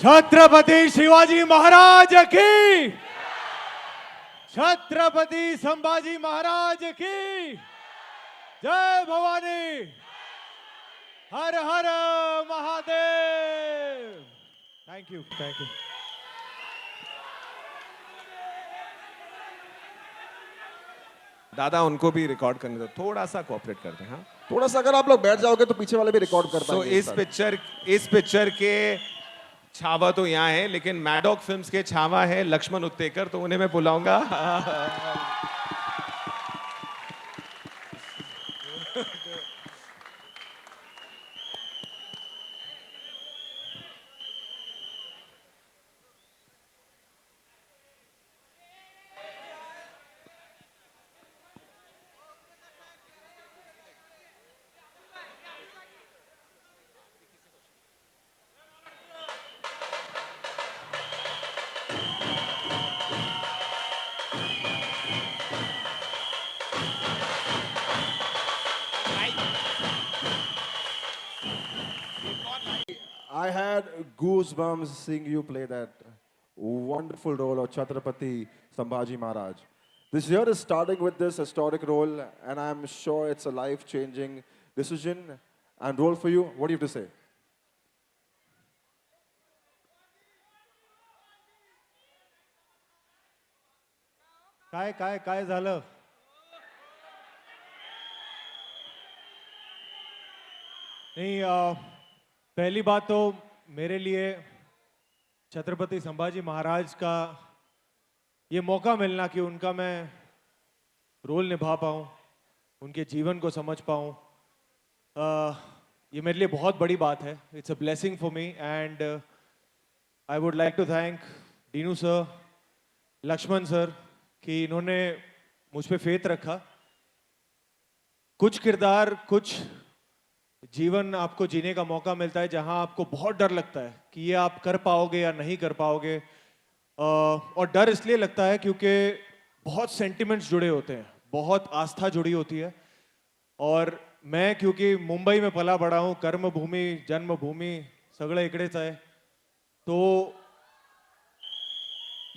छत्रपति शिवाजी महाराज की, छत्रपति संभाजी महाराज की जय भवानी, हर हर Mahadev. Thank you, thank you. दादा उनको भी रिकॉर्ड करने दो, थोड़ा सा कोऑपरेट करते हैं। हाँ, थोड़ा सा अगर आप लोग बैठ जाओगे तो पीछे वाले भी रिकॉर्ड कर तो पाएंगे। इस पिक्चर के छावा तो यहाँ है, लेकिन मैडॉक फिल्म्स के छावा है लक्ष्मण उत्तेकर, तो उन्हें मैं बुलाऊंगा। I had goosebumps seeing you play that wonderful role of Chhatrapati Sambhaji Maharaj. This year is starting with this historic role, and I'm sure it's a life-changing decision and role for you. What do you have to say? काय झालं? नहीं, पहली बात तो मेरे लिए छत्रपति संभाजी महाराज का ये मौका मिलना कि उनका मैं रोल निभा पाऊँ, उनके जीवन को समझ पाऊँ, ये मेरे लिए बहुत बड़ी बात है। It's a blessing for me and I would like to thank Dinu sir, Laxman sir कि इन्होंने मुझ पे फेथ रखा। कुछ किरदार, कुछ जीवन आपको जीने का मौका मिलता है जहां आपको बहुत डर लगता है कि ये आप कर पाओगे या नहीं कर पाओगे, और डर इसलिए लगता है क्योंकि बहुत सेंटिमेंट्स जुड़े होते हैं, बहुत आस्था जुड़ी होती है। और मैं क्योंकि मुंबई में पला बड़ा हूं, कर्म भूमि जन्मभूमि सगळं इकडेच आहे, तो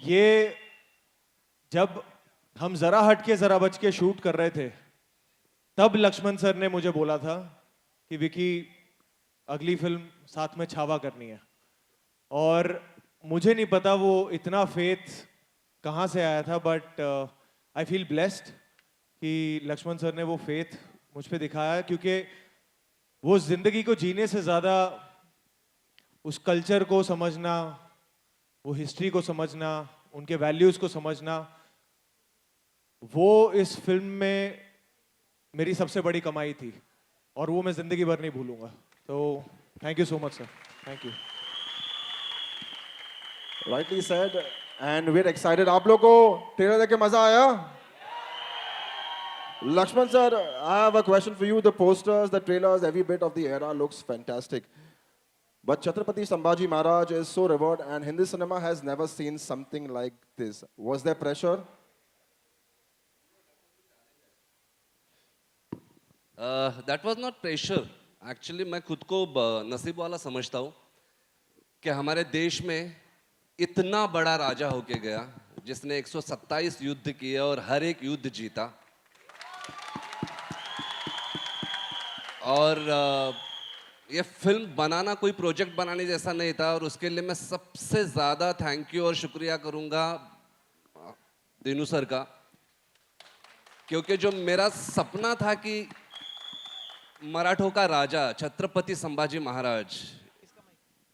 ये जब हम जरा हटके जरा बच के शूट कर रहे थे तब लक्ष्मण सर ने मुझे बोला था कि विकी अगली फिल्म साथ में छावा करनी है। और मुझे नहीं पता वो इतना फेथ कहाँ से आया था, बट आई फील ब्लेस्ड कि लक्ष्मण सर ने वो फेथ मुझ पे दिखाया, क्योंकि वो जिंदगी को जीने से ज़्यादा उस कल्चर को समझना, वो हिस्ट्री को समझना, उनके वैल्यूज़ को समझना, वो इस फिल्म में मेरी सबसे बड़ी कमाई थी और वो मैं जिंदगी भर नहीं भूलूंगा। तो thank you so much sir, thank you. Rightly said, and we're excited. आप लोगों को ट्रेलर देख के मजा आया? Lakshman sir, I have a question for you. The posters, the trailers, every bit of the era looks fantastic. But Chhatrapati Sambhaji Maharaj is so revered, and Hindi cinema has never seen something like this. Was there pressure? That was not pressure. Actually मैं खुद को नसीब वाला समझता हूँ कि हमारे देश में इतना बड़ा राजा होके गया जिसने 127 युद्ध किए और हर एक युद्ध जीता। और ये फिल्म बनाना कोई प्रोजेक्ट बनाने जैसा नहीं था, और उसके लिए मैं सबसे ज़्यादा थैंक यू और शुक्रिया करूँगा दीनू सर का, क्योंकि जो मेरा सपना था कि मराठों का राजा छत्रपति संभाजी महाराज,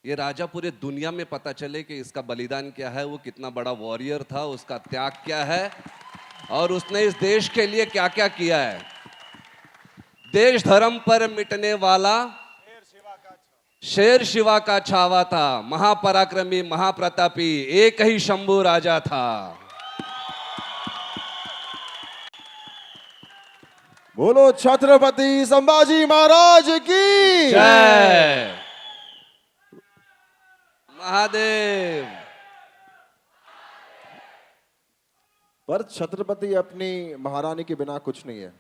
ये राजा पूरे दुनिया में पता चले कि इसका बलिदान क्या है, वो कितना बड़ा वॉरियर था, उसका त्याग क्या है और उसने इस देश के लिए क्या क्या किया है। देश धर्म पर मिटने वाला शेर शिवा का छावा था, महापराक्रमी महाप्रतापी एक ही शंभू राजा था। बोलो छत्रपति संभाजी महाराज की जय। महादेव। पर छत्रपति अपनी महारानी के बिना कुछ नहीं है।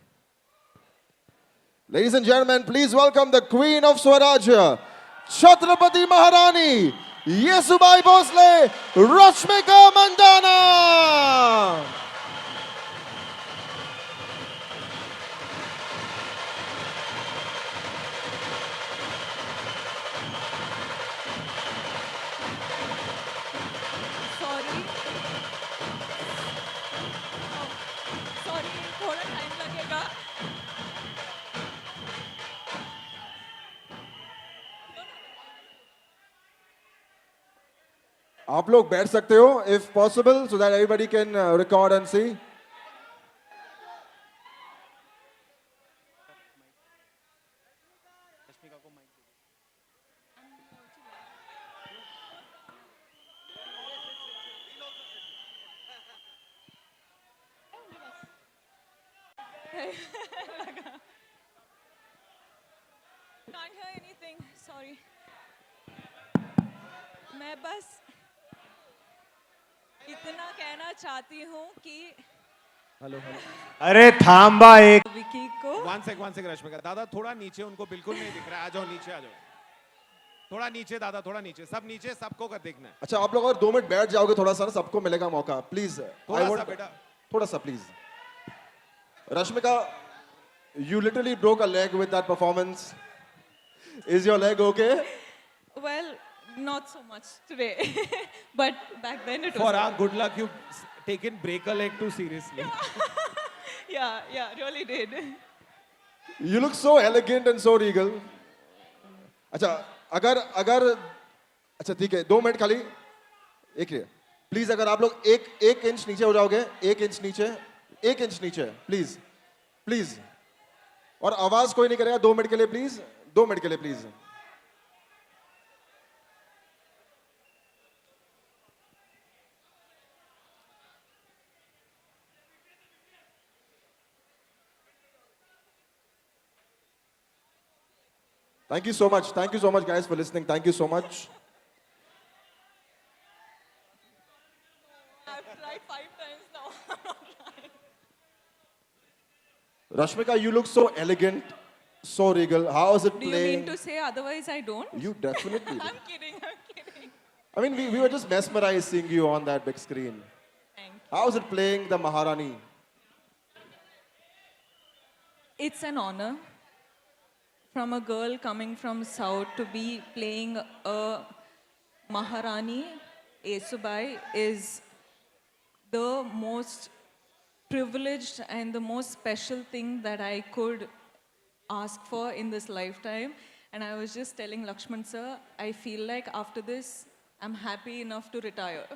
Ladies and gentlemen, please welcome the Queen of Swaraj, Chhatrapati Maharani, Yesubai Bhosle, Rashmika Mandana. Sorry sorry थोड़ा टाइम लगेगा आप लोग बैठ सकते हो, if possible, so that everybody can record and see. can't hear anything sorry मैं बस इतना कहना चाहती हूँ कि अरे थांबा एक विकी को वन सेक रश्मिका दादा थोड़ा नीचे, उनको बिल्कुल नहीं दिख रहा है। आ जाओ नीचे, आ जाओ थोड़ा नीचे दादा, थोड़ा नीचे, सब नीचे, सबको कर देखना है। अच्छा आप लोग अगर 2 मिनट बैठ जाओगे थोड़ा सा ना, सबको मिलेगा मौका, प्लीज। थोड़ा सा बेटा। थोड़ा सा please. Rashmika, you literally broke a leg with that performance. Is your leg okay? well not so much today but back then it was For our good luck, you taken break a leg too seriously. yeah really did You look so elegant and so regal. अच्छा अगर अगर अच्छा ठीक है, 2 minute खाली एक please. अगर आप लोग एक इंच नीचे हो जाओगे, 1 इंच नीचे, 1 इंच नीचे, प्लीज प्लीज। और आवाज कोई नहीं करेगा 2 मिनट के लिए प्लीज, 2 मिनट के लिए please. Thank you so much guys for listening. Thank you so much. I've tried 5 times now Rashmika, you look so elegant, so regal. How is it do you playing? mean to say otherwise I don't You definitely do. I'm kidding I mean, we were just mesmerized seeing you on that big screen. thank you How is it playing the Maharani? it's an honor from a girl coming from south to be playing a Maharani. Yesubai is the most privileged and the most special thing that I could ask for in this lifetime. And I was just telling Lakshman sir, I feel like after this, I'm happy enough to retire.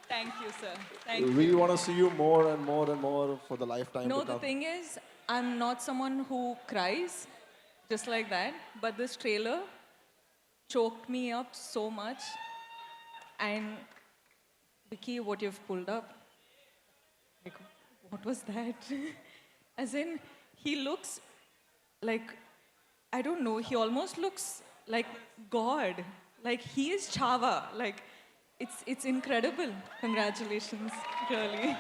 Thank you, sir. Thank you. We want to see you more and more and more for the lifetime No, to the come. thing is, I'm not someone who cries just like that. But this trailer choked me up so much. And Vicky, what you've pulled up, like, what was that? As in, he looks like, I don't know, he almost looks like God. Like, he is Chava. Like, it's incredible. Congratulations, really.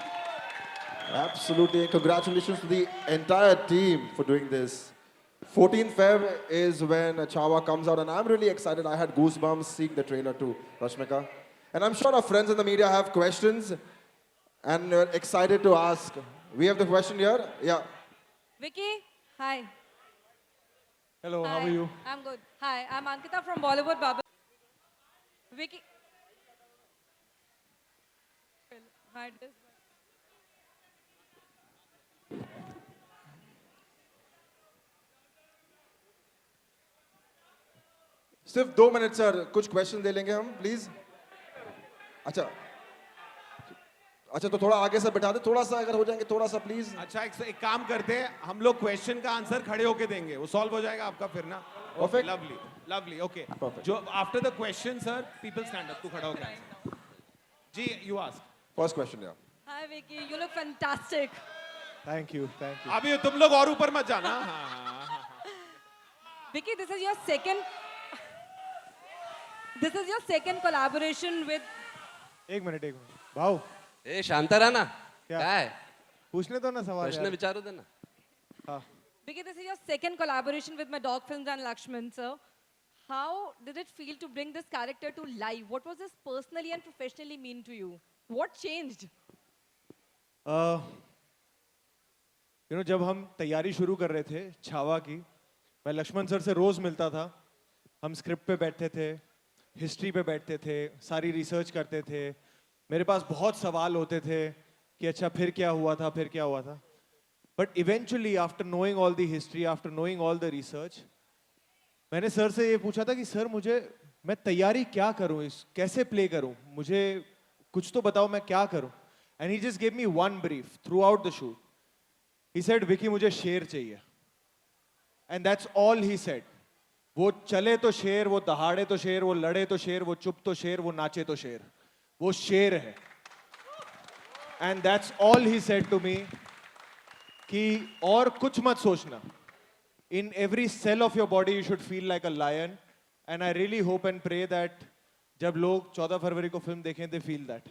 Absolutely. And congratulations to the entire team for doing this. 14th Feb is when Chava comes out, and I'm really excited. I had goosebumps seeing the trailer too, Rashmika. And I'm sure our friends in the media have questions and are excited to ask. We have the question here. Yeah. Vicky, hi. Hello Hi. How are you I'm good. Hi, I'm Ankita from Bollywood Bubble. Vicky. Hi, this. सिर्फ 2 minute sir, कुछ question ले लेंगे हम please. अच्छा अच्छा, तो थोड़ा आगे से बैठा दे, थोड़ा सा अगर हो जाएंगे, थोड़ा सा प्लीज। अच्छा एक काम करते हैं, हम लोग क्वेश्चन का आंसर खड़े होके देंगे, वो सॉल्व हो जाएगा आपका फिर ना। Perfect. Lovely lovely okay. Perfect. जो after the question sir, people stand up, तू खड़ा होकर जी, यू आस्क। फर्स्ट क्वेश्चन या Hi, Vicky. You look fantastic. Thank you अभी तुम लोग और ऊपर मत जाना। हाँ। Vicky, this is your second. This is your second collaboration with. एक मिनट भाव ए शांता रहा ना, क्या? क्या है पूछने दो ना सवाल प्रश्न यार। विचारो दे ना। Vicky, this is your second collaboration with my dog films and Lakshman sir. How did it feel to bring this character to life? What was this personally and professionally mean to you? What changed? जब हम तैयारी शुरू कर रहे थे छावा की, मैं Lakshman sir से रोज मिलता था. हम स्क्रिप्ट पे बैठते थे, हिस्ट्री पे बैठते थे, सारी रिसर्च करते थे. मेरे पास बहुत सवाल होते थे कि अच्छा फिर क्या हुआ था, फिर क्या हुआ था. But eventually after knowing all the history, after knowing all the research, मैंने सर से ये पूछा था कि सर मैं तैयारी क्या करूं, कैसे प्ले करूं, मुझे कुछ तो बताओ मैं क्या करूं. And he just give me one brief through out the shoot. He said Vicky मुझे शेर चाहिए. And that's all he said. वो चले तो शेर, वो दहाड़े तो शेर, वो लड़े तो शेर, वो चुप तो शेर, वो नाचे तो शेर. वो शेर है. And that's all he said to me कि और कुछ मत सोचना. In every cell of your body you should feel like a lion, and I really hope and pray that जब लोग 14 फरवरी को फिल्म देखें they feel that.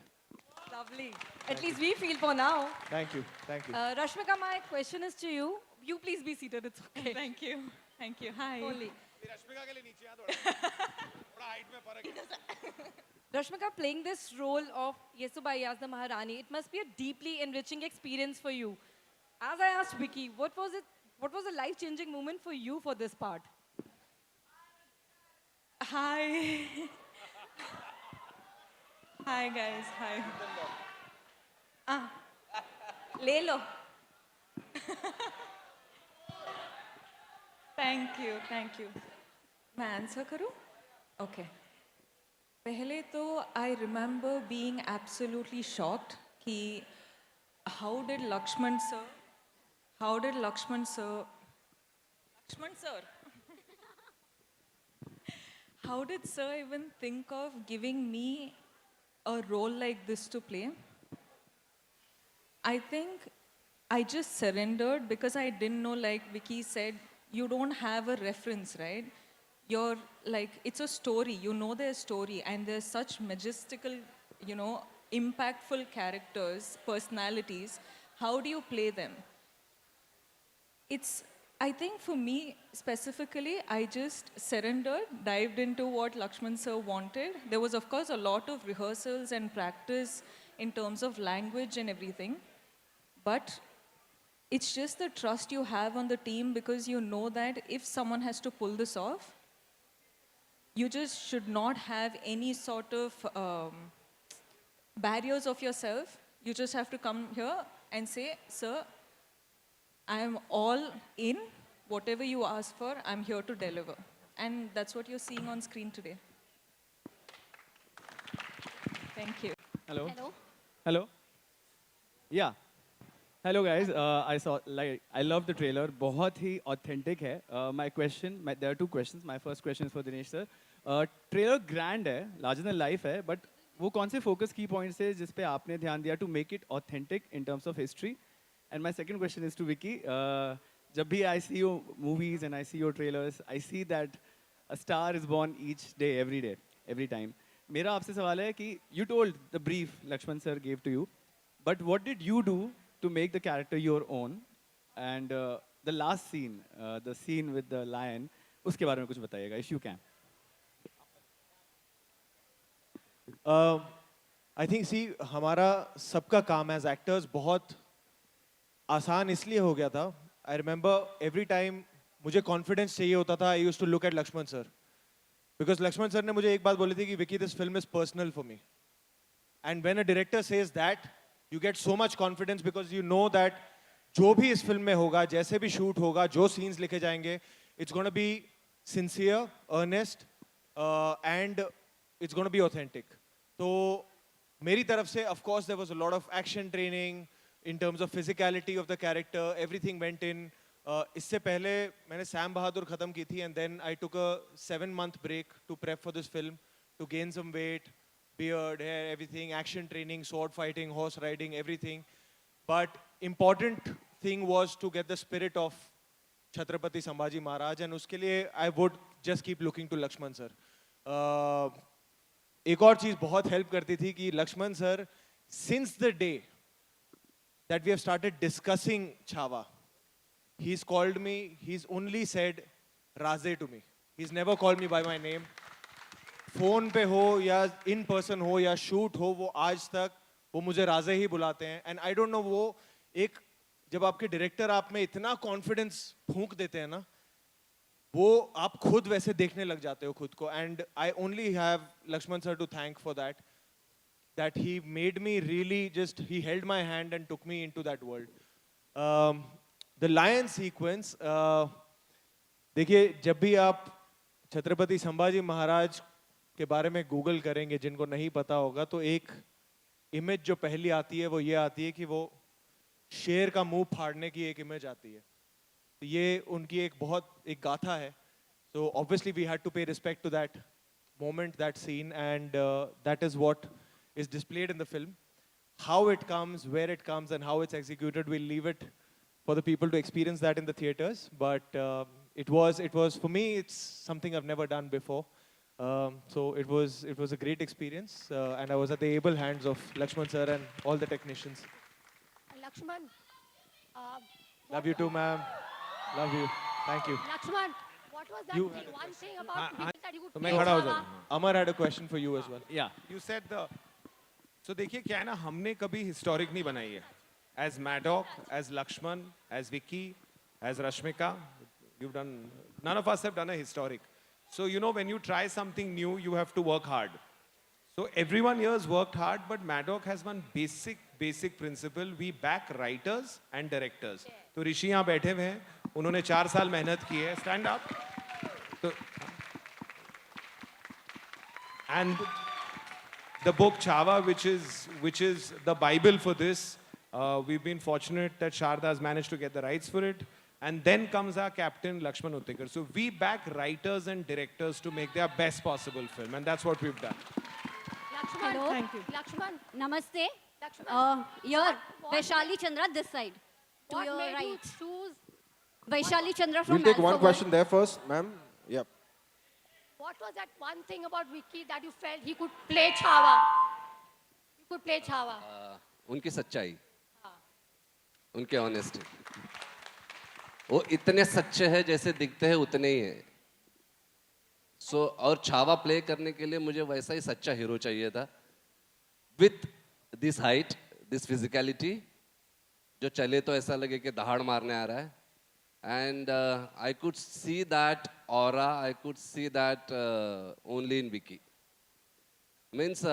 Lovely. At least we feel for now. Thank you, thank you. Rashmika, my question is to you. You please be seated. It's okay. Thank you. Thank you. Hi. Only. Rashmika के लिए नीचे आ थोड़ा height में फर्क है. Rashmika, playing this role of Yesubai as the Maharani, it must be a deeply enriching experience for you. As I asked Vicky, what was it? What was a life-changing moment for you for this part? Hi. Hi guys. Hi. Ah. ले लो. Thank you. Thank you. मैं answer करूं? Okay. पहले तो I remember being absolutely shocked कि how did Lakshman sir how did sir even think of giving me a role like this to play? I think I just surrendered because I didn't know, like Vicky said, you don't have a reference, right? You're like, it's a story, you know their story, and there's such majestical, impactful characters, personalities. How do you play them? I think for me specifically, I just surrendered, dived into what Lakshman sir wanted. There was, of course, a lot of rehearsals and practice in terms of language and everything. But it's just the trust you have on the team, because you know that if someone has to pull this off, you just should not have any sort of barriers of yourself. You just have to come here and say, sir, I am all in. Whatever you ask for, I'm here to deliver. And that's what you're seeing on screen today. Thank you. Hello. Hello. Hello. Yeah. Hello guys. I love the trailer. बहुत ही authentic है. There are two questions. My first question is for Dinesh sir. Trailer grand है, larger than life है, but वो कौन से focus key points है जिस पे आपने ध्यान दिया to make it authentic in terms of history? And my second question is to Vicky. जब भी I see your movies and I see your trailers, I see that a star is born each day, every time. मेरा आपसे सवाल है कि you told the brief Lakshman sir gave to you, but what did you do to make the character your own? And the last scene, the scene with the lion, उसके बारे में कुछ बताइएगा, if you can. I think हमारा सबका काम as actors बहुत आसान इसलिए हो गया था. I remember every time मुझे confidence चाहिए होता था, I used to look at Lakshman sir. Because Lakshman sir ने मुझे एक बात बोली थी कि Vicky, this film is personal for me. And when a director says that, you get so much confidence because you know that जो भी इस फिल्म में होगा, जैसे भी शूट होगा, जो scenes लिखे जाएंगे, it's going to be sincere, earnest, and it's going to be authentic. तो मेरी तरफ से, of course, there was a lot of action training in terms of physicality of the character. Everything went in. इससे पहले मैंने Sam बहादुर खत्म की थी, and then I took a 7-month break to prep for this film, to gain some weight, beard, hair, everything, action training, sword fighting, horse riding, everything. But important thing was to get the spirit of Chhatrapati Sambhaji Maharaj, and उसके लिए I would just keep looking to Lakshman sir. एक और चीज बहुत help करती थी कि Lakshman sir, since the day that we have started discussing Chhawa, he's called me, he's only said Raze to me. He's never called me by my name. Phone पे हो या इन पर्सन हो या shoot हो, वो आज तक वो मुझे राजे ही बुलाते हैं. एंड आई डोंट नो, वो एक जब आपके डायरेक्टर आप में इतना कॉन्फिडेंस फूंक देते हैं ना, वो आप खुद वैसे देखने लग जाते हो खुद को. And I only have Lakshman sir to thank for that he made me really just, he held my hand and took me into that world. The lion sequence, देखिए जब भी आप छत्रपति संभाजी महाराज के बारे में गूगल करेंगे, जिनको नहीं पता होगा, तो एक इमेज जो पहली आती है वो ये आती है कि वो शेर का मुंह फाड़ने की एक इमेज आती है. तो ये उनकी एक बहुत एक गाथा है. So obviously we had to pay respect to that moment, that scene, and that is what is displayed in the film. How it comes, where it comes, and how it's executed, we'll leave it for the people to experience that in the theaters. But it was for me, it's something I've never done before. So it was a great experience, and I was at the able hands of Lakshman sir and all the technicians. Lakshman, Love you too, ma'am. Love you. Thank you. Lakshman, what was that You thing, had a one thing about Vicky that you could तो play मैं खड़ा हो Chava? जाऊँ. Amar had a question for you as well. Yeah. You said the. So देखिए क्या है ना, हमने कभी हिस्टोरिक नहीं बनाई है. As Maddock, as Lakshman, as Vicky, as Rashmika, you've done. None of us have done a historic. So you know, when you try something new, you have to work hard. So everyone here has worked hard, but Maddock has one basic principle. We back writers and directors. तो ऋषि यहाँ बैठे हुए हैं, उन्होंने 4 साल मेहनत की है. Stand up. तो and the book Chava, which is the Bible for this. We've been fortunate that Sharda has managed to get the rights for it. And then comes our captain, Lakshman Uttekar. So we back writers and directors to make their best possible film. And that's what we've done. Lakshman, Hello. Thank you. Lakshman, Namaste. Lakshman. Here, what- Vaishali Chandra, this side. To what your made you right. choose? Vaishali Chandra from We'll take one Alpha question there first, ma'am. Yep. What was that one thing about Vicky that you felt he could play Chava? He could play Chava. उनकी सच्चाई, उनके honesty. वो इतने सच्चे हैं जैसे दिखते हैं उतने ही हैं. सो और छावा प्ले करने के लिए मुझे वैसा ही सच्चा हीरो चाहिए था, with this height, this physicality, जो चले तो ऐसा लगे कि दहाड़ मारने आ रहा है. And I could see that aura, I could see that only in Vicky. Means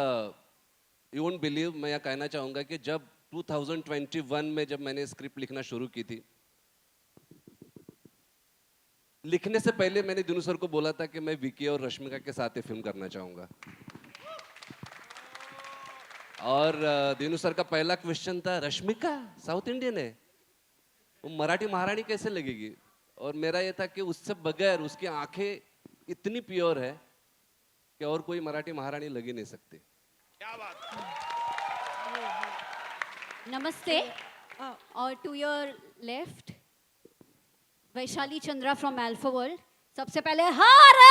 you won't believe, मैं यह कहना चाहूँगा कि जब 2021 में जब मैंने स्क्रिप्ट लिखना शुरू की थी, लिखने से पहले मैंने दिनू सर को बोला था कि मैं विकी और रश्मिका के साथ ही फिल्म करना चाहूँगा. और दिनू सर का पहला क्वेश्चन था, रश्मिका साउथ इंडियन है, वो मराठी महारानी कैसे लगेगी? और मेरा ये था कि उससे बगैर, उसकी आंखें इतनी प्योर है कि और कोई मराठी महारानी लग ही नहीं सकती. क्या बात. Namaste. और to your left, Vaishali Chandra from Alpha World. सबसे पहले हारा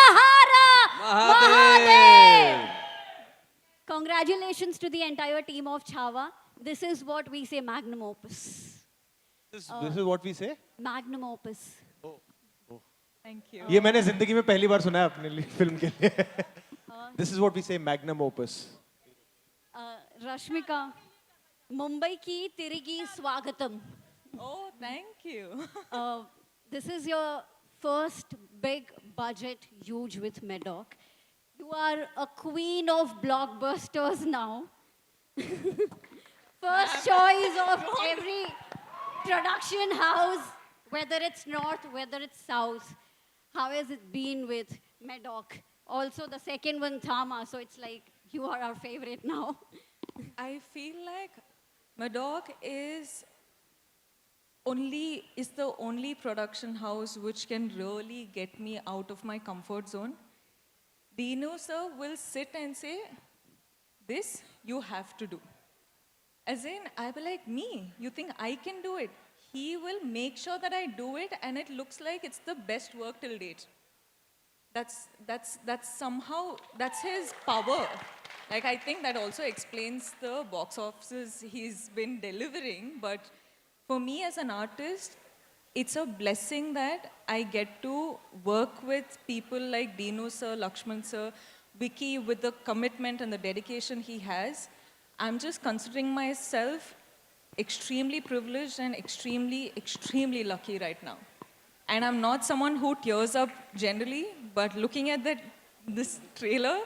Mahadev. Congratulations to the entire team of Chava. This is what we say magnum opus. This is what we say. Magnum opus. Thank you. ये मैंने जिंदगी में पहली बार सुना है अपने लिए फिल्म के लिए. This is what we say magnum opus. Rashmika, Mumbai की तिरिगी स्वागतम. Oh, thank you. This is your first big budget huge with Maddock. You are a queen of blockbusters now. First choice of every production house, whether it's north, whether it's south. How has it been with Maddock? Also the second one, Thama, so it's like you are our favorite now. I feel like Maddock is the only production house which can really get me out of my comfort zone. Dino sir will sit and say, this you have to do. As in, I'll be like, me, you think I can do it? He will make sure that I do it and it looks like it's the best work till date. That's somehow, that's his power. Like, I think that also explains the box offices he's been delivering, but for me as an artist, it's a blessing that I get to work with people like Dinu sir, Lakshman sir, Vicky, with the commitment and the dedication he has. I'm just considering myself extremely privileged and extremely, extremely lucky right now. And I'm not someone who tears up generally, but looking at this trailer,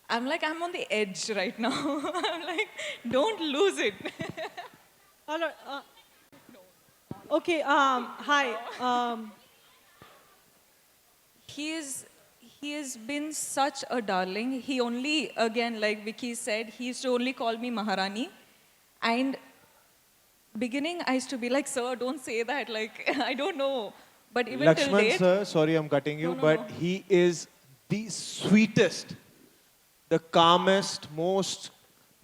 I'm like, I'm on the edge right now. I'm like, don't lose it. All right. Okay. Hi. He has been such a darling. He only, again, like Vicky said, he used to only call me Maharani. And beginning, I used to be like, sir, don't say that. Like, I don't know. But even till Lakshman date, sir, sorry I'm cutting you, No, but no. he is the sweetest, the calmest, most.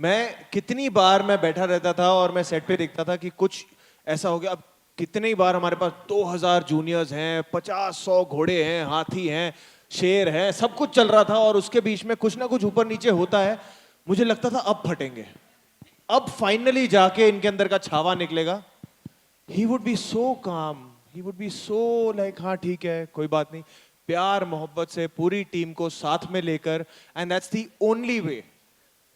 मैं कितनी बार मैं बैठा रहता था और मैं set पे देखता था कि कुछ ऐसा हो गया. अब कितनी बार हमारे पास 2000 जूनियर्स हैं, 50-100 घोड़े हैं, हाथी हैं, शेर हैं, सब कुछ चल रहा था और उसके बीच में कुछ ना कुछ ऊपर नीचे होता है. मुझे लगता था अब फटेंगे, अब फाइनली जाके इनके अंदर का छावा निकलेगा. He would be so calm. He would be so like, हाँ ठीक है, कोई बात नहीं. प्यार मोहब्बत से पूरी टीम को साथ में लेकर, and that's the only way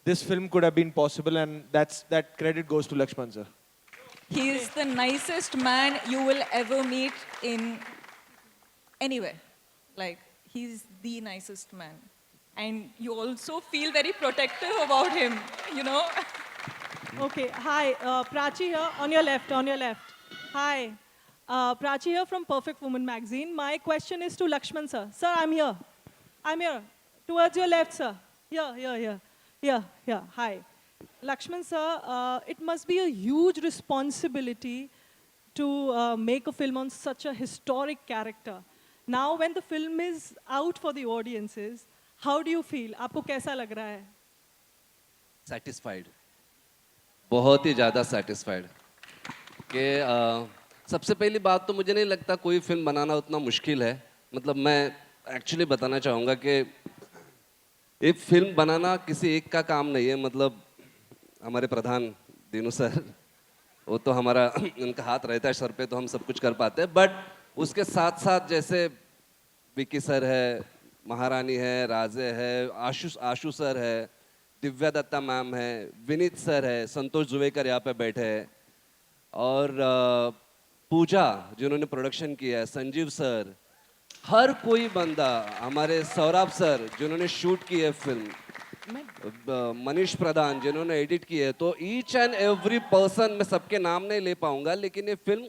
this film could have been possible, and that credit goes to Lakshman sir. he is the nicest man you will ever meet in anywhere. Like, he's the nicest man. And you also feel very protective about him, you know? Okay. Hi. Prachi here. On your left. On your left. Hi. Prachi here from Perfect Woman magazine. My question is to Lakshman sir. Sir, I'm here. I'm here. Towards your left, sir. Here. Hi. Lakshman sir, it must be a huge responsibility to make a film on such a historic character. Now, when the film is out for the audiences, how do you feel? आपको कैसा लग रहा है? Satisfied, बहुत ही ज़्यादा satisfied. कि सबसे पहली बात तो मुझे नहीं लगता कोई फिल्म बनाना उतना मुश्किल है. मतलब मैं एक्चुअली बताना चाहूँगा कि एक फिल्म बनाना किसी एक का काम नहीं है. मतलब हमारे प्रधान दीनू सर, वो तो हमारा उनका हाथ रहता है सर पे तो हम सब कुछ कर पाते हैं. बट उसके साथ साथ जैसे विकी सर है, महारानी है, राजे है, आशु सर है, दिव्या दत्ता मैम है, विनीत सर है, संतोष जुवेकर यहाँ पे बैठे हैं, और पूजा जिन्होंने प्रोडक्शन किया है, संजीव सर, हर कोई बंदा, हमारे सौरभ सर जिन्होंने शूट की है फिल्म, मनीष प्रधान जिन्होंने एडिट की है. तो ईच एंड एवरी पर्सन, मैं सबके नाम नहीं ले पाऊंगा, लेकिन ये फिल्म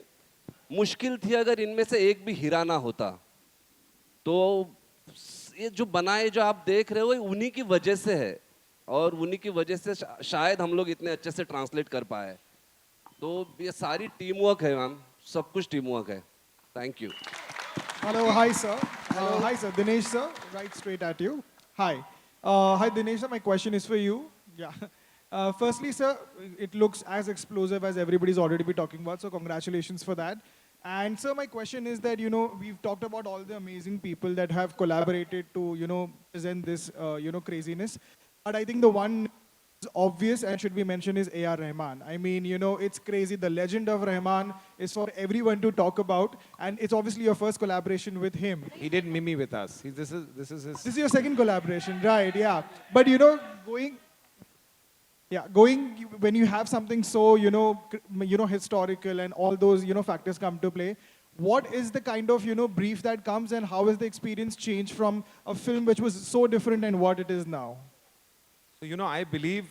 मुश्किल थी अगर इनमें से एक भी हीरा ना होता. तो ये जो बनाए जो आप देख रहे हो ये उन्हीं की वजह से है, और उन्हीं की वजह से शायद हम लोग इतने अच्छे से ट्रांसलेट कर पाए. तो ये सारी टीम वर्क है मैम, सब कुछ टीम वर्क है. Thank you. Hello, hi sir. Hi sir, Dinesh sir, right straight at you. Hi. Hi Dinesh sir, my question is for you. Yeah. Firstly sir, it looks as explosive as everybody's already been talking about, so congratulations for that. And sir, my question is that, you know, we've talked about all the amazing people that have collaborated to, you know, present this, craziness. But I think the one is obvious and should be mentioned is A.R. Rahman. I mean, you know, it's crazy. The legend of Rahman is for everyone to talk about. And it's obviously your first collaboration with him. He did Mimi with us. This is his. This is your second collaboration, right? Yeah. But, you know, going when you have something so, historical and all those, factors come to play, what is the kind of, brief that comes, and how has the experience changed from a film which was so different and what it is now? So, I believe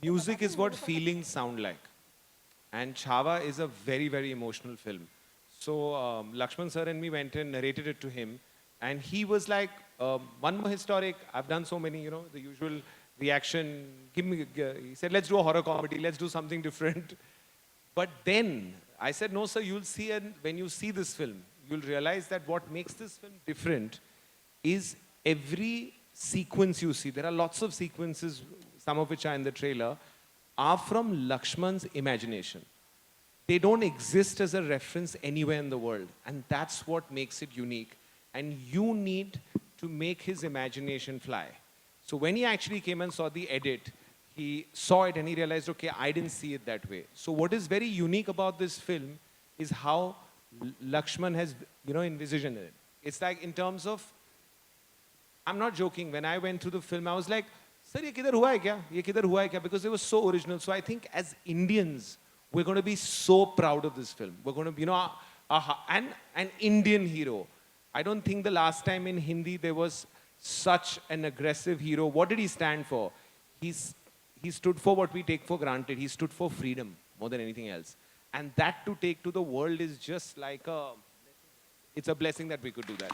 music is what feelings sound like. And Chhava is a very, very emotional film. So Lakshman sir and me went and narrated it to him. And he was like, one more historic. I've done so many, the usual reaction. He said, let's do a horror comedy. Let's do something different. But then I said, no, sir, you'll see, and when you see this film, you'll realize that what makes this film different is every sequence you see. There are lots of sequences, some of which are in the trailer, are from Lakshman's imagination. They don't exist as a reference anywhere in the world. And that's what makes it unique. And you need to make his imagination fly. So when he actually came and saw the edit, he saw it and he realized, okay, I didn't see it that way. So what is very unique about this film is how Lakshman has, envisioned it. It's like in terms of, I'm not joking, when I went through the film, I was like, sir, ye kidhar hua hai kya? Ye kidhar hua hai kya? Because it was so original. So I think as Indians, we're going to be so proud of this film. We're going to, and an Indian hero. I don't think the last time in Hindi there was such an aggressive hero. What did he stand for? He stood for what we take for granted. He stood for freedom more than anything else. And that to take to the world is just like it's a blessing that we could do that.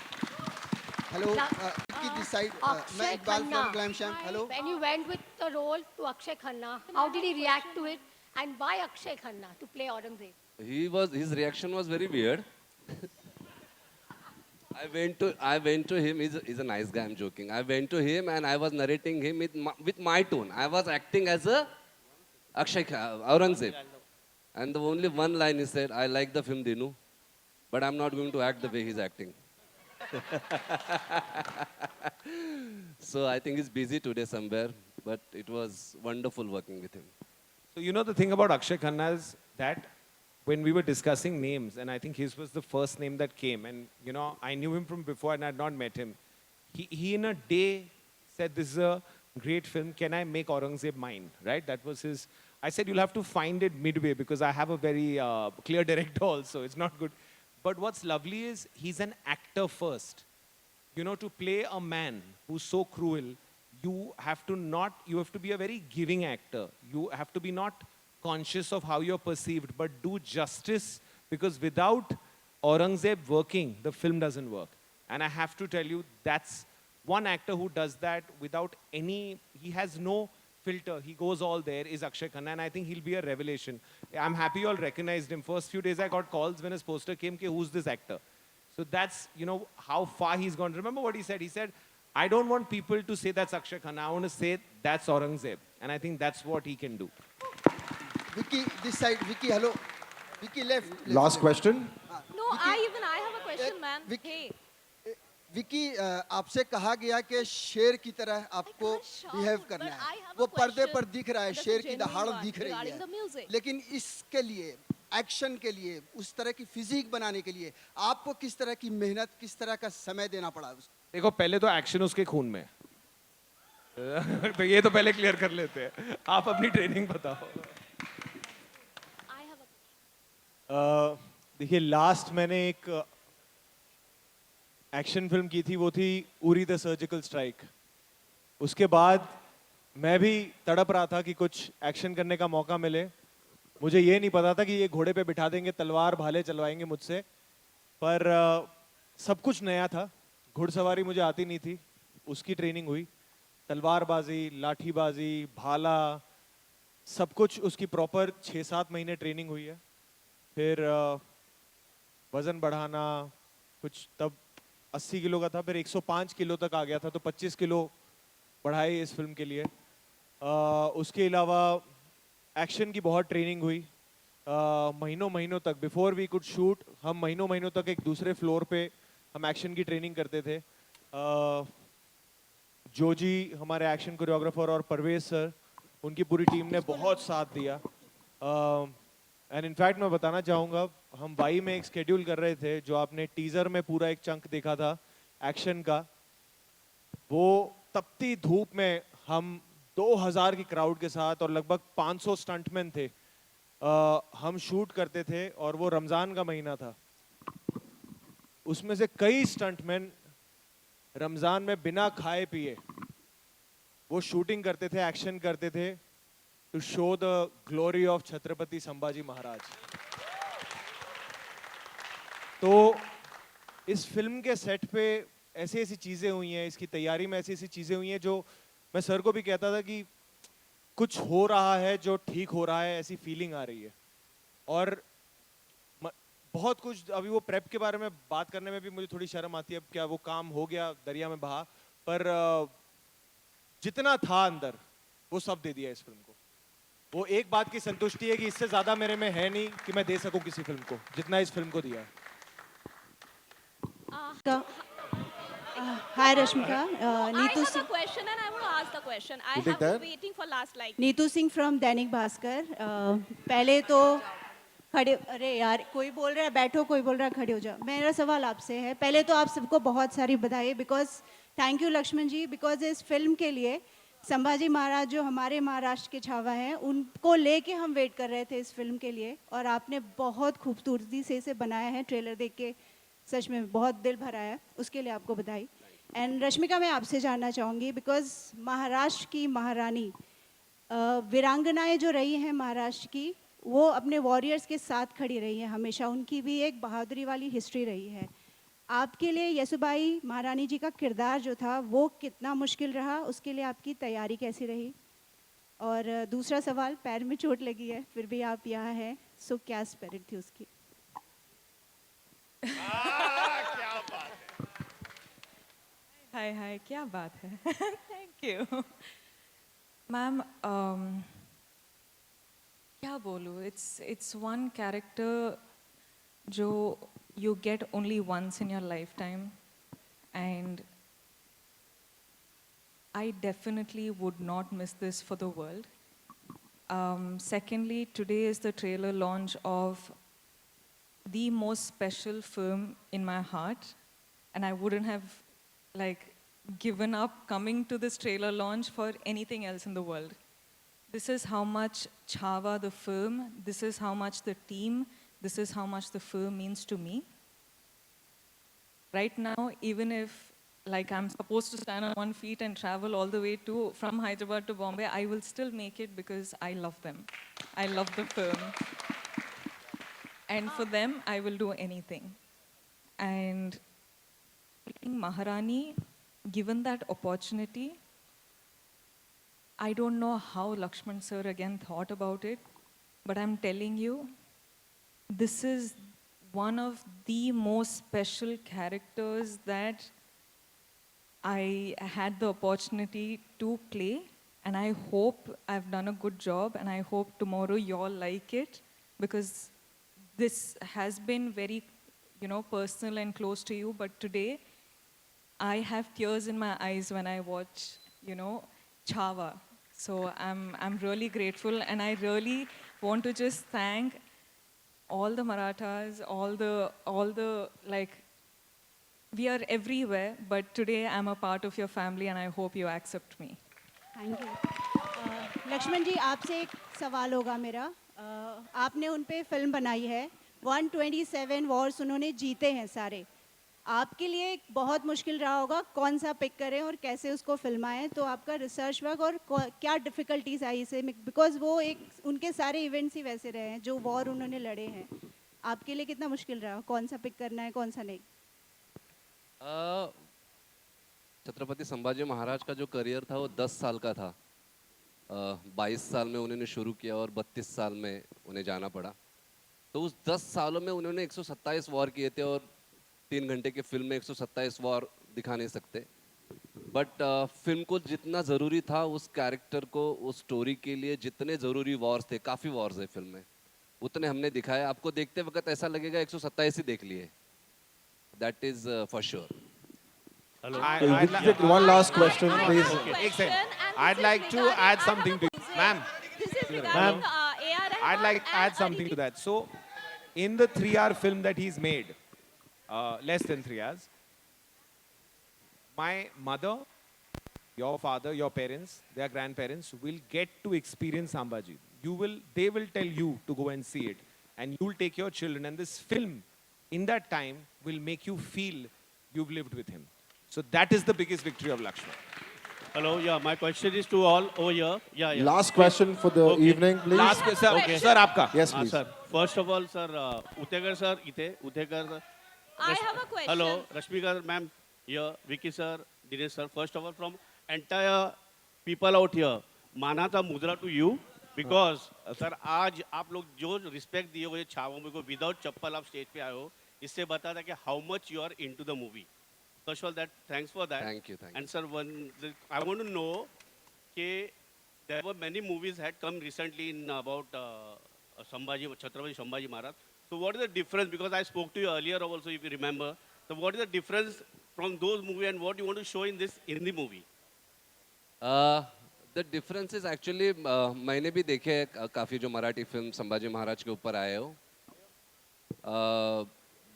Hello, Vicky this side. मैं Akshay Iqbal Khanna. from Glam Sham. Hello. When you went with the role to Akshay Khanna, how did he react to it? And why Akshay Khanna to play Aurangzeb? His reaction was very weird. I went to him. He's a nice guy. I'm joking. I went to him and I was narrating him with my tone. I was acting as a Aurangzeb. And the only one line he said, "I like the film Dinu, but I'm not going to act the way he's acting." So I think he's busy today somewhere, but it was wonderful working with him. So the thing about Akshay Khanna is that when we were discussing names, and I think his was the first name that came, and I knew him from before and I had not met him. He in a day said, "This is a great film. Can I make Aurangzeb mine?" Right? That was his. I said, "You'll have to find it midway because I have a very clear director also. It's not good." But what's lovely is he's an actor first. To play a man who's so cruel, you have to be a very giving actor. You have to be not conscious of how you're perceived, but do justice, because without Aurangzeb working, the film doesn't work. And I have to tell you, that's one actor who does that without he has no filter. He goes all there, is Akshay Khanna, and I think he'll be a revelation. I'm happy you all recognized him. First few days I got calls when his poster came, who's this actor? So that's, how far he's gone. Remember what he said? He said, "I don't want people to say that's Akshay Khanna. I want to say that's Aurangzeb." And I think that's what he can do. Vicky this side. Vicky, hello. Vicky left. Last question. No, I have a question, man. Vicky, Hey. Vicky आपसे कहा गया कि शेर की तरह आपको behave करना है. वो पर्दे पर दिख रहा है, शेर की दहाड़ दिख रही है. लेकिन इसके लिए, एक्शन के लिए, उस तरह की फिजिक बनाने के लिए आपको किस तरह की मेहनत, किस तरह का समय देना पड़ा? देखो, पहले तो एक्शन उसके खून में है. तो ये तो पहले क्लियर कर लेते हैं. आप अपनी ट्रेनिंग बताओ. देखिए, लास्ट मैंने एक एक्शन फिल्म की थी, वो थी उरी द सर्जिकल स्ट्राइक. उसके बाद मैं भी तड़प रहा था कि कुछ एक्शन करने का मौका मिले. मुझे ये नहीं पता था कि ये घोड़े पे बिठा देंगे, तलवार भाले चलवाएंगे मुझसे, पर सब कुछ नया था. घुड़सवारी मुझे आती नहीं थी, उसकी ट्रेनिंग हुई. तलवारबाजी, लाठीबाजी, भाला, सब कुछ उसकी प्रॉपर 6-7 महीने ट्रेनिंग हुई है. फिर वजन बढ़ाना, कुछ तब 80 किलो का था, फिर 105 किलो तक आ गया था, तो 25 किलो बढ़ाए इस फिल्म के लिए. उसके अलावा एक्शन की बहुत ट्रेनिंग हुई. महीनों तक, बिफोर वी कुड शूट, हम महीनों तक एक दूसरे फ्लोर पे हम एक्शन की ट्रेनिंग करते थे. जोजी हमारे एक्शन कोरियोग्राफर और परवेज सर, उनकी पूरी टीम ने बहुत साथ दिया. एंड इनफैक्ट मैं बताना चाहूँगा, हम वाई में एक स्केड्यूल कर रहे थे, जो आपने टीजर में पूरा एक चंक देखा था एक्शन का, वो तपती धूप में हम 2000 की क्राउड के साथ और लगभग 500 स्टंटमैन थे, हम शूट करते थे. और वो रमज़ान का महीना था. उसमें से कई स्टंटमैन रमज़ान में बिना खाए पिए वो शूटिंग करते थे, एक्शन करते थे, to show the glory of Chhatrapati Sambhaji Maharaj. तो इस फिल्म के सेट पे ऐसी चीजें हुई हैं, इसकी तैयारी में ऐसी चीजें हुई हैं जो मैं सर को भी कहता था कि कुछ हो रहा है जो ठीक हो रहा है, ऐसी फीलिंग आ रही है. और बहुत कुछ, अभी वो प्रेप के बारे में बात करने में भी मुझे थोड़ी शर्म आती है. क्या वो काम हो गया, दरिया में बहा, पर जितना था अंदर वो सब दे दिया इस फिल्म को. वो एक बात की संतुष्टि है कि इससे ज्यादा मेरे में है नहीं कि मैं दे सकूं किसी फिल्म को, जितना इस फिल्म को दिया है. Hi Rashmika, I Neetu have a Singh. question and I want to ask the question. I You have take been that? waiting for last like. Neetu Singh from Dainik Bhaskar. पहले तो खड़े, अरे यार कोई बोल रहा है बैठो, कोई बोल रहा है खड़े हो जाओ। मेरा सवाल आपसे है, पहले तो आप सबको बहुत सारी बधाई, because thank you Lakshman ji, because इस फिल्म के लिए संभाजी महाराज जो हमारे महाराष्ट्र के छावा हैं उनको लेके हम वेट कर रहे थे इस फिल्म के लिए, और आपने बहुत खूबसूरती से इसे बनाया है। ट्रेलर देख के सच में बहुत दिल भरा है, उसके लिए आपको बधाई। एंड रश्मिका, मैं आपसे जानना चाहूँगी, बिकॉज महाराष्ट्र की महारानी, वीरांगनाएं जो रही हैं महाराष्ट्र की, वो अपने वॉरियर्स के साथ खड़ी रही हैं हमेशा, उनकी भी एक बहादुरी वाली हिस्ट्री रही है। आपके लिए यसुबाई महारानी जी का किरदार जो था वो कितना मुश्किल रहा, उसके लिए आपकी तैयारी कैसी रही? और दूसरा सवाल, पैर में चोट लगी है फिर भी आप यहाँ हैं, सो क्या स्पिरिट थी उसकी? हाय हाय, क्या बात है। Thank you ma'am. क्या बोलूँ, इट्स वन कैरेक्टर जो you get only once in your lifetime, and I definitely would not miss this for the world. Secondly, today is the trailer launch of the most special film in my heart, and I wouldn't have given up coming to this trailer launch for anything else in the world. This is how much Chhaava the film, this is how much the team, this is how much the film means to me. Right now, even if I'm supposed to stand on one feet and travel all the way from Hyderabad to Bombay, I will still make it because I love them. I love the film. And for them, I will do anything. And Maharani, given that opportunity, I don't know how Lakshman sir again thought about it, but I'm telling you, this is one of the most special characters that I had the opportunity to play, and I hope I've done a good job, and I hope tomorrow you all like it, because this has been very, personal and close to you, but today I have tears in my eyes when I watch, Chhaava. So I'm really grateful, and I really want to just thank all the Marathas, all the we are everywhere, but today I'm a part of your family, and I hope you accept me. Thank you. Lakshman ji, आपसे एक सवाल होगा मेरा। आपने उन पे film बनाई है, 127 वॉर्स उन्होंने जीते हैं सारे। आपके लिए एक बहुत मुश्किल रहा होगा कौन सा पिक करें और कैसे उसको फिल्माएं, तो आपका रिसर्च वर्क और क्या डिफ़िकल्टीज आई इसे, बिकॉज वो एक उनके सारे इवेंट्स ही वैसे रहे हैं जो वॉर उन्होंने लड़े हैं। आपके लिए कितना मुश्किल रहा, कौन सा पिक करना है कौन सा नहीं? छत्रपति संभाजी महाराज का जो करियर था वो 10 साल का था। 22 साल में उन्होंने शुरू किया और 32 साल में उन्हें जाना पड़ा। तो उस 10 सालों में उन्होंने 127 वॉर किए थे, और 3 घंटे के फिल्म में 127 वॉर दिखा नहीं सकते। बट फिल्म को जितना ज़रूरी था उस कैरेक्टर को, उस स्टोरी के लिए जितने ज़रूरी वॉर्स थे, काफ़ी वॉर्स है फिल्म में, उतने हमने दिखाए। आपको देखते वक्त ऐसा लगेगा 127 ही देख लिए। That is for sure. So you can take one last question, please. एक second. I'd like to add something to you, ma'am. This is regarding A.R. Rahman. I'd like to add something to that. So, in the 3-hour film that he's made, less than 3 hours, my mother, your father, your parents, their grandparents will get to experience Sambhaji. They will tell you to go and see it, and you'll take your children, and this film, in that time, will make you feel you've lived with him. So that is the biggest victory of Lakshman. Hello, yeah, my question is to all over here. Yeah. Last question for the evening, please. Last question, Okay. sir, आपका. Yes, please. Sir, first of all, sir, Utekar sir, Utekar sir. I have a question. Hello, Rashmika ma'am, here, Vicky sir, Dinesh sir. First of all, from entire people out here, Manata Mudra to you, because sir, आज आप लोग जो respect दिए हुए Chhaava movie को without चप्पल आप stage पे आए हो, इससे बताता है कि how much you are into the movie. First of all, that thanks for that. Thank you. And sir, I want to know that there were many movies had come recently in about Chhatrapati Sambhaji Maharaj. So what is the difference? Because I spoke to you earlier also, if you remember. So what is the difference from those movies and what you want to show in this Hindi movie? The difference is actually मैंने भी देखे हैं काफ़ी जो Marathi film Sambhaji Maharaj के ऊपर आए हो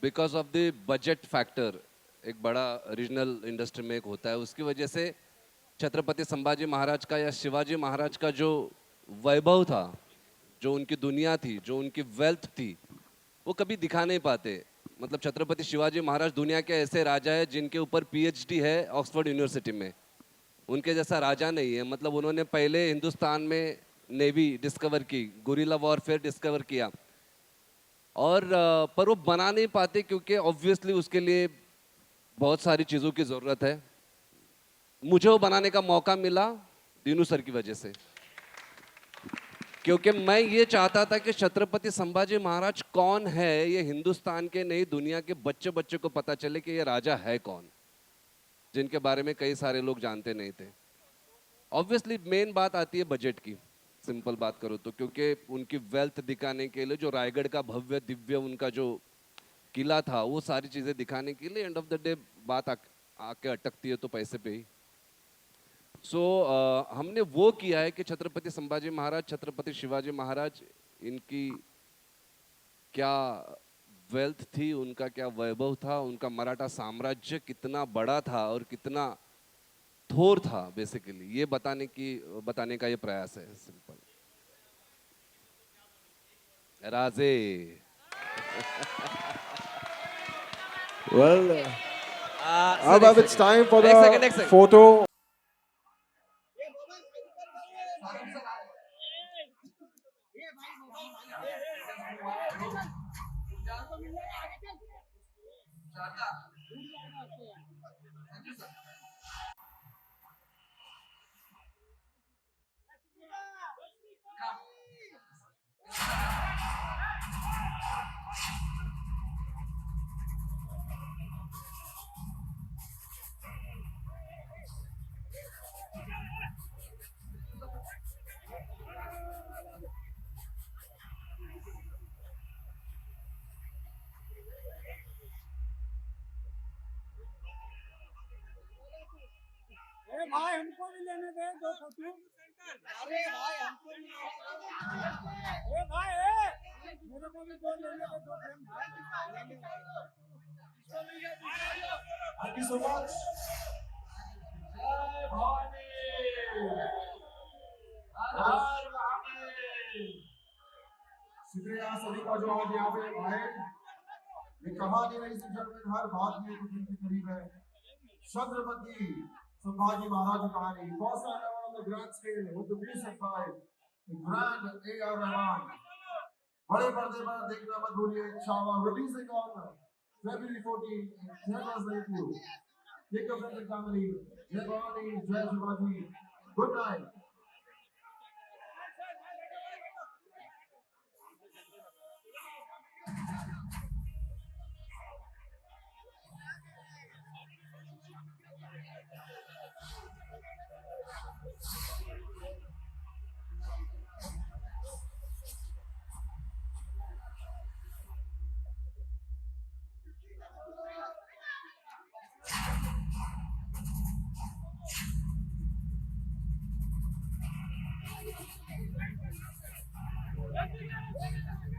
because of the budget factor एक बड़ा रीजनल इंडस्ट्री में एक होता है उसकी वजह से छत्रपति संभाजी महाराज का या शिवाजी महाराज का जो वैभव था जो उनकी दुनिया थी जो उनकी वेल्थ थी वो कभी दिखा नहीं पाते मतलब छत्रपति शिवाजी महाराज दुनिया के ऐसे राजा है जिनके ऊपर पीएचडी है ऑक्सफोर्ड यूनिवर्सिटी में उनके जैसा राजा नहीं है मतलब उन्होंने पहले हिंदुस्तान में नेवी डिस्कवर की गुरिल्ला वॉरफेयर डिस्कवर किया और पर वो बना नहीं पाते क्योंकि ऑब्वियसली उसके लिए बहुत सारी चीज़ों की ज़रूरत है मुझे वो बनाने का मौका मिला दीनू सर की वजह से क्योंकि मैं ये चाहता था कि छत्रपति संभाजी महाराज कौन है ये हिंदुस्तान के नहीं दुनिया के बच्चे बच्चे को पता चले कि ये राजा है कौन जिनके बारे में कई सारे लोग जानते नहीं थे ऑब्वियसली मेन बात आती है बजट की सिंपल बात करो तो क्योंकि उनकी वेल्थ दिखाने के लिए जो रायगढ़ का भव्य दिव्य उनका जो किला था वो सारी चीज़ें दिखाने के लिए एंड ऑफ द डे बात आके अटकती है तो पैसे पे ही सो हमने वो किया है कि छत्रपति संभाजी महाराज छत्रपति शिवाजी महाराज इनकी क्या वेल्थ थी उनका क्या वैभव था उनका मराठा साम्राज्य कितना बड़ा था और कितना थोर था बेसिकली ये बताने का ये प्रयास है सिंपल राजे Well, अब it's time for the second. photo. भाई हमको भी लेने दे दो फोटो अरे भाई हमको भी ए भाई मेरे को भी दो लेने दे दो फ्रेम भाई थैंक यू सो मच जय भवानी हर महादेव शुक्रिया सभी का जो आज यहाँ पे आए ये कहानी नहीं सिर्फ हर बात में कुछ इनके करीब है छत्रपति संभाजी महाराज की कहानी first time ever on the grand scale with the music by the grand A.R. Rahman बड़े पर्दे पर देखना मत भूलिए Chhaava releasing on February 14 in theaters near you take your friends and family जय भवानी जय Shivaji good night Let's go.